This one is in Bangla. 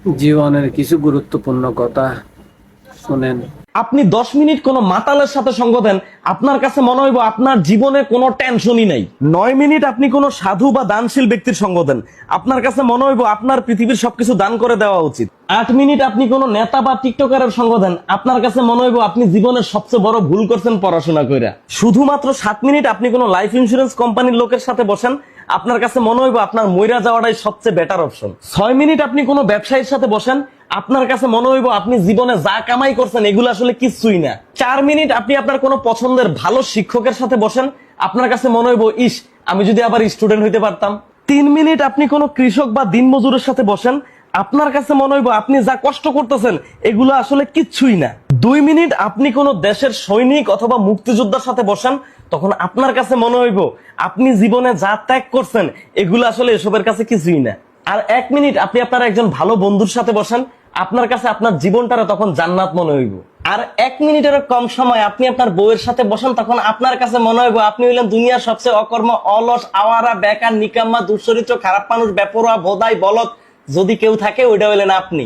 জীবনের কিছু গুরুত্বপূর্ণ কথা শুনেন। আপনি 10 মিনিট কোনো মাতালের সাথে সঙ্গ দেন, আপনার কাছে মনে হইব আপনার জীবনে কোনো টেনশনই নাই। 9 মিনিট আপনি কোনো সাধু বা দানশীল ব্যক্তির সঙ্গ দেন, আপনার কাছে মনে হইব আপনার পৃথিবীর সবকিছু দান করে দেওয়া উচিত। 8 মিনিট আপনি কোনো নেতা বা টিকটকারের সঙ্গ দেন, আপনার কাছে মনে হইব আপনি জীবনের সবচেয়ে বড় ভুল করছেন পড়াশোনা কইরা। শুধুমাত্র 7 মিনিট আপনি কোনো লাইফ ইন্স্যুরেন্স কোম্পানির লোকের সাথে বসেন, আপনার কাছে মনে হইব আপনার মইরা যাওয়াটাই সবচেয়ে বেটার অপশন। 6 মিনিট আপনি কোনো ব্যবসায়ীর সাথে বসেন, আপনার কাছে মনে হইব আপনি জীবনে যা কামাই করছেন এগুলো আসলে কিছুই না। 4 মিনিট আপনি আপনার কোনো পছন্দের ভালো শিক্ষকের সাথে বসেন, আপনার কাছে মনে হইব ইস, আমি যদি আবার স্টুডেন্ট হইতে পারতাম। 3 মিনিট আপনি কোনো কৃষক বা দিনমজুরের সাথে বসেন, আপনার কাছে মনে হইব আপনি যা কষ্ট করতেছেন এগুলো আসলে কিচ্ছুই না। 2 মিনিট আপনি কোনো দেশের সৈনিক অথবা মুক্তিযোদ্ধার সাথে বসেন, তখন আপনার কাছে মনে হইব আপনি জীবনে যা ত্যাগ করছেন এগুলো আসলে এসবের কাছে কিছুই না। আর 1 মিনিট আপনি আপনার একজন ভালো বন্ধুর সাথে বসেন, আপনার কাছে আপনার জীবনটারে তখন জান্নাত মনে হইব। আর 1 মিনিটেরও কম সময় আপনি আপনার বউয়ের সাথে বসেন, তখন আপনার কাছে মনে হইব আপনি হইলেন দুনিয়ার সবচেয়ে অকর্ম, অলস, আওয়ারা, বেকার, নিকাম্মা, দুশ্চরিত্র, খারাপ মানুষ, বেপরোয়া, ভোদাই, বলদ যদি কেউ থাকে ওইটা হইলেন আপনি।